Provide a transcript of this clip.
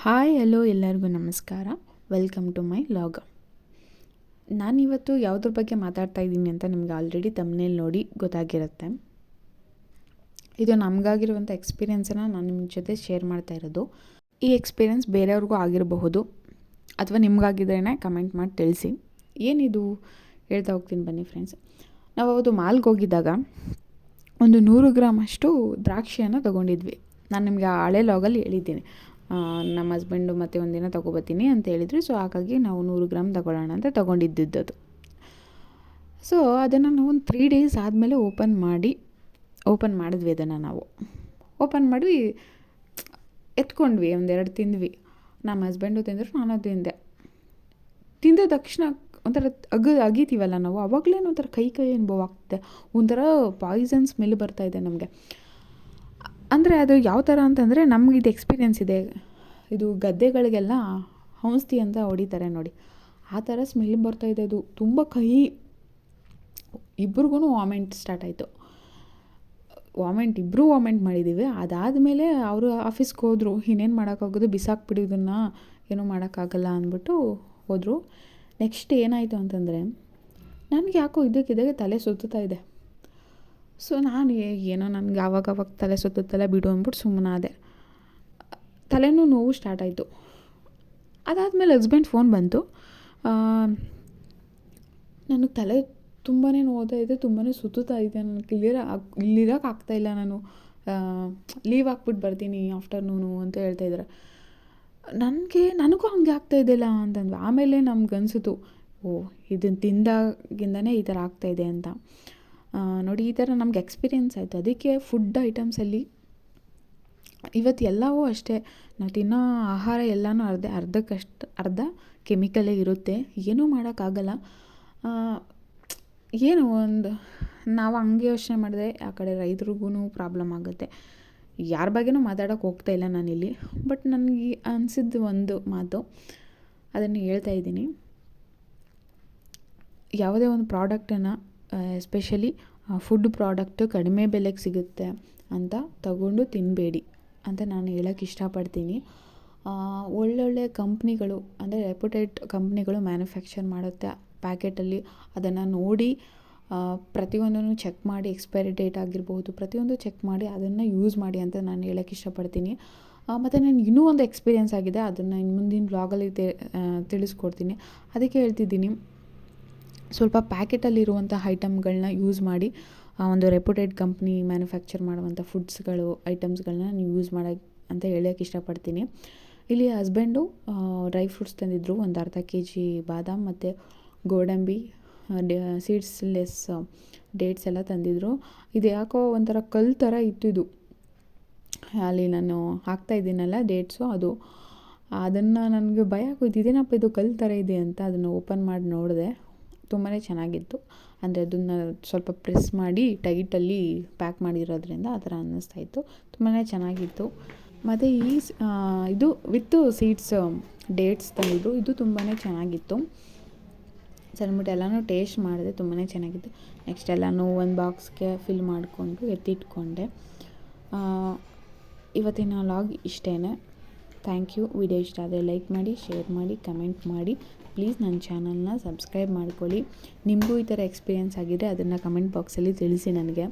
Hi hello ಎಲ್ಲರಿಗೂ ನಮಸ್ಕಾರ. Welcome to my vlog. ನಾನಿವತ್ತು ಯಾವುದ್ರ ಬಗ್ಗೆ ಮಾತಾಡ್ತಾ ಇದ್ದೀನಿ ಅಂತ ನಿಮಗೆ ಆಲ್ರೆಡಿ ತಮ್ಮನೇಲಿ ನೋಡಿ ಗೊತ್ತಾಗಿರುತ್ತೆ. ಇದು ನಮಗಾಗಿರುವಂಥ ಎಕ್ಸ್ಪೀರಿಯೆನ್ಸನ್ನು ನಾನು ನಿಮ್ಮ ಜೊತೆ ಶೇರ್ ಮಾಡ್ತಾ ಇರೋದು. ಈ ಎಕ್ಸ್ಪೀರಿಯೆನ್ಸ್ ಬೇರೆಯವ್ರಿಗೂ ಆಗಿರಬಹುದು ಅಥವಾ ನಿಮಗಾಗಿದ್ರೇ ಕಮೆಂಟ್ ಮಾಡಿ ತಿಳಿಸಿ. ಏನಿದು ಹೇಳ್ತಾ ಹೋಗ್ತೀನಿ ಬನ್ನಿ ಫ್ರೆಂಡ್ಸ್. ನಾವು ಅವತ್ತು ಮಾಲ್ಗೆ ಹೋಗಿದ್ದಾಗ ಒಂದು 100 ಗ್ರಾಮ್ ಅಷ್ಟು ದ್ರಾಕ್ಷಿಯನ್ನು ತೊಗೊಂಡಿದ್ವಿ. ನಾನು ನಿಮಗೆ ಹಳೆ ಲಾಗಲ್ಲಿ ಹೇಳಿದ್ದೀನಿ, ನಮ್ಮ ಹಸ್ಬೆಂಡು ಮತ್ತು ಒಂದಿನ ತೊಗೊಬತ್ತೀನಿ ಅಂತ ಹೇಳಿದ್ರು. ಸೊ ಹಾಗಾಗಿ ನಾವು 100 ಗ್ರಾಮ್ ತೊಗೊಳ್ಳೋಣ ಅಂತ ತೊಗೊಂಡಿದ್ದದ್ದು. ಸೊ ಅದನ್ನು ನಾವು ಒಂದು 3 ಡೇಸ್ ಆದಮೇಲೆ ಓಪನ್ ಮಾಡಿದ್ವಿ. ಅದನ್ನು ನಾವು ಓಪನ್ ಮಾಡಿ ಎತ್ಕೊಂಡ್ವಿ, ಒಂದೆರಡು ತಿಂದ್ವಿ. ನಮ್ಮ ಹಸ್ಬೆಂಡು ತಿಂದರು, ನಾನು ತಿಂದೆ. ತಿಂದ ತಕ್ಷಣ ಒಂಥರ ಅಗೀತೀವಲ್ಲ ನಾವು, ಆವಾಗಲೇ ಒಂಥರ ಕೈ ಅನುಭವ ಆಗ್ತದೆ. ಒಂಥರ ಪಾಯ್ಸನ್ ಸ್ಮೆಲ್ ಬರ್ತಾಯಿದೆ ನಮಗೆ. ಅಂದರೆ ಅದು ಯಾವ ಥರ ಅಂತಂದರೆ, ನಮಗಿದು ಎಕ್ಸ್ಪೀರಿಯೆನ್ಸ್ ಇದೆ. ಇದು ಗದ್ದೆಗಳಿಗೆಲ್ಲ ಔಷಧಿ ಅಂತ ಹೊಡಿತಾರೆ ನೋಡಿ, ಆ ಥರ ಸ್ಮೆಲ್ ಬರ್ತಾಯಿದೆ. ಅದು ತುಂಬ ಇಬ್ರಿಗೂ ವಾಮಿಂಟ್ ಸ್ಟಾರ್ಟ್ ಆಯಿತು. ಇಬ್ಬರೂ ವಾಮಿಂಟ್ ಮಾಡಿದ್ದೀವಿ. ಅದಾದಮೇಲೆ ಅವರು ಆಫೀಸ್ಗೆ ಹೋದರು. ಇನ್ನೇನು ಮಾಡೋಕ್ಕಾಗೋದು, ಬಿಸಾಕ್ಬಿಡಿ ಇದನ್ನು, ಏನೂ ಮಾಡೋಕ್ಕಾಗಲ್ಲ ಅಂದ್ಬಿಟ್ಟು ಹೋದರು. ನೆಕ್ಸ್ಟ್ ಏನಾಯಿತು ಅಂತಂದರೆ, ನನಗೆ ಯಾಕೋ ಇದ್ದಕ್ಕಿದ್ದಾಗೆ ತಲೆ ಸುತ್ತಾ ಇದೆ. ಸೊ ನಾನು ಏನೋ ನನಗೆ ಆವಾಗವಾಗ ತಲೆ ಸುತ್ತುತ್ತಲ್ಲ ಬಿಡು ಅಂದ್ಬಿಟ್ಟು ಸುಮ್ಮನಾದೆ. ತಲೆನೂ ನೋವು ಸ್ಟಾರ್ಟ್ ಆಯಿತು. ಅದಾದಮೇಲೆ ಹಸ್ಬೆಂಡ್ ಫೋನ್ ಬಂತು. ನನಗೆ ತಲೆ ತುಂಬಾ ನೋವ್ತಾ ಇದೆ, ತುಂಬಾ ಸುತ್ತುತ್ತಾ ಇದೆ. ನನಗೆ ಇಲ್ಲಿರೋಕೆ ಆಗ್ತಾಯಿಲ್ಲ. ನಾನು ಲೀವ್ ಹಾಕ್ಬಿಟ್ಟು ಬರ್ತೀನಿ ಆಫ್ಟರ್ನೂನು ಅಂತ ಹೇಳ್ತಾಯಿದ್ದಾರೆ. ನನಗೂ ಹಂಗೆ ಆಗ್ತಾಯಿದ್ದಿಲ್ಲ ಅಂತಂದ್ವಿ. ಆಮೇಲೆ ನಮ್ಗೆ ಅನಿಸಿತು, ಇದನ್ನು ತಿಂದಾಗಿಂದನೇ ಈ ಥರ ಆಗ್ತಾಯಿದೆ ಅಂತ. ನೋಡಿ, ಈ ಥರ ನಮ್ಗೆ ಎಕ್ಸ್ಪೀರಿಯೆನ್ಸ್ ಆಯಿತು. ಅದಕ್ಕೆ ಫುಡ್ ಐಟಮ್ಸಲ್ಲಿ ಇವತ್ತು ಎಲ್ಲವೂ ಅಷ್ಟೇ, ನಾವು ತಿನ್ನೋ ಆಹಾರ ಎಲ್ಲನೂ ಅರ್ಧ ಕೆಮಿಕಲೇ ಇರುತ್ತೆ. ಏನೂ ಮಾಡೋಕ್ಕಾಗಲ್ಲ. ಏನು ನಾವು ಹಂಗೆ ಯೋಚನೆ ಮಾಡಿದ್ರೆ ಆ ಕಡೆ ರೈತರಿಗೂ ಪ್ರಾಬ್ಲಮ್ ಆಗುತ್ತೆ. ಯಾರ ಬಗ್ಗೆನೂ ಮಾತಾಡೋಕ್ಕೆ ಹೋಗ್ತಾಯಿಲ್ಲ ನಾನಿಲ್ಲಿ. ಬಟ್ ನನಗೆ ಅನಿಸಿದ್ದು ಒಂದು ಮಾತು, ಅದನ್ನು ಹೇಳ್ತಾ ಇದ್ದೀನಿ. ಯಾವುದೇ ಒಂದು ಪ್ರಾಡಕ್ಟನ್ನು, ಎಸ್ಪೆಷಲಿ ಫುಡ್ ಪ್ರಾಡಕ್ಟು ಕಡಿಮೆ ಬೆಲೆಗೆ ಸಿಗುತ್ತೆ ಅಂತ ತಗೊಂಡು ತಿನ್ನಬೇಡಿ ಅಂತ ನಾನು ಹೇಳೋಕ್ಕೆ ಇಷ್ಟಪಡ್ತೀನಿ. ಒಳ್ಳೊಳ್ಳೆ ಕಂಪ್ನಿಗಳು, ಅಂದರೆ ರೆಪ್ಯೂಟೆಡ್ ಕಂಪ್ನಿಗಳು ಮ್ಯಾನುಫ್ಯಾಕ್ಚರ್ ಮಾಡುತ್ತೆ ಪ್ಯಾಕೆಟಲ್ಲಿ. ಅದನ್ನು ನೋಡಿ ಪ್ರತಿಯೊಂದನ್ನು ಚೆಕ್ ಮಾಡಿ, ಎಕ್ಸ್ಪೈರಿ ಡೇಟ್ ಆಗಿರ್ಬೋದು, ಪ್ರತಿಯೊಂದು ಚೆಕ್ ಮಾಡಿ ಅದನ್ನು ಯೂಸ್ ಮಾಡಿ ಅಂತ ನಾನು ಹೇಳೋಕ್ಕೆ ಇಷ್ಟಪಡ್ತೀನಿ. ಮತ್ತು ನನಗೆ ಇನ್ನೂ ಒಂದು ಎಕ್ಸ್ಪೀರಿಯೆನ್ಸ್ ಆಗಿದೆ, ಅದನ್ನು ಮುಂದಿನ ಬ್ಲಾಗಲ್ಲಿ ತಿಳಿಸ್ಕೊಡ್ತೀನಿ. ಅದಕ್ಕೆ ಹೇಳ್ತಿದ್ದೀನಿ, ಸ್ವಲ್ಪ ಪ್ಯಾಕೆಟಲ್ಲಿರುವಂಥ ಐಟಮ್ಗಳನ್ನ ಯೂಸ್ ಮಾಡಿ, ಒಂದು ರೆಪ್ಯೂಟೆಡ್ ಕಂಪ್ನಿ ಮ್ಯಾನುಫ್ಯಾಕ್ಚರ್ ಮಾಡುವಂಥ ಐಟಮ್ಸ್ಗಳನ್ನ ನೀವು ಯೂಸ್ ಮಾಡೋಕ್ಕೆ ಅಂತ ಹೇಳೋಕ್ಕೆ ಇಷ್ಟಪಡ್ತೀನಿ. ಇಲ್ಲಿ ಹಸ್ಬೆಂಡು ಡ್ರೈ ಫ್ರೂಟ್ಸ್ ತಂದಿದ್ದರು, ಒಂದು ಅರ್ಧ kg ಬಾದಾಮ್ ಮತ್ತು ಗೋಡಂಬಿ, ಸೀಡ್ಸ್ಲೆಸ್ ಡೇಟ್ಸ್ ಎಲ್ಲ ತಂದಿದ್ದರು. ಇದು ಯಾಕೋ ಒಂಥರ ಕಲ್ಲು ಥರ ಇತ್ತು. ಇದು ಅಲ್ಲಿ ನಾನು ಹಾಕ್ತಾಯಿದ್ದೀನಲ್ಲ ಡೇಟ್ಸು, ಅದನ್ನು ನನಗೆ ಭಯ ಆಗೋಯ್ತು, ಇದೇನಪ್ಪ ಇದು ಕಲ್ಲು ಥರ ಇದೆ ಅಂತ. ಅದನ್ನು ಓಪನ್ ಮಾಡಿ ನೋಡಿದೆ, ತುಂಬಾ ಚೆನ್ನಾಗಿತ್ತು. ಅಂದರೆ ಅದನ್ನು ಸ್ವಲ್ಪ ಪ್ರೆಸ್ ಮಾಡಿ ಟೈಟಲ್ಲಿ ಪ್ಯಾಕ್ ಮಾಡಿರೋದ್ರಿಂದ ಆ ಥರ ಅನ್ನಿಸ್ತಾಯಿತ್ತು. ತುಂಬಾ ಚೆನ್ನಾಗಿತ್ತು. ಮತ್ತು ಇದು ವಿತ್ ಸೀಡ್ಸ್ ಡೇಟ್ಸ್ ತಂದಿದ್ದು, ಇದು ತುಂಬಾ ಚೆನ್ನಾಗಿತ್ತು. ಸರಿಬಿಟ್ಟು ಎಲ್ಲನೂ ಟೇಸ್ಟ್ ಮಾಡಿದೆ, ತುಂಬಾ ಚೆನ್ನಾಗಿತ್ತು. ನೆಕ್ಸ್ಟ್ ಎಲ್ಲನೂ ಒಂದು ಬಾಕ್ಸ್ಗೆ ಫಿಲ್ ಮಾಡಿಕೊಂಡು ಎತ್ತಿಟ್ಕೊಂಡೆ. ಇವತ್ತಿನ ಲಾಗ್ ಇಷ್ಟೇ. Thank you. ವಿಡಿಯೋ ಇಷ್ಟ ಆದರೆ ಲೈಕ್ ಮಾಡಿ, ಶೇರ್ ಮಾಡಿ, ಕಮೆಂಟ್ ಮಾಡಿ. ಪ್ಲೀಸ್ ನನ್ನ ಚಾನಲ್ನ ಸಬ್ಸ್ಕ್ರೈಬ್ ಮಾಡ್ಕೊಳ್ಳಿ. ನಿಮಗೂ ಈ ಥರ ಎಕ್ಸ್ಪೀರಿಯೆನ್ಸ್ ಆಗಿದ್ದರೆ ಅದನ್ನು ಕಮೆಂಟ್ ಬಾಕ್ಸಲ್ಲಿ ತಿಳಿಸಿ ನನಗೆ.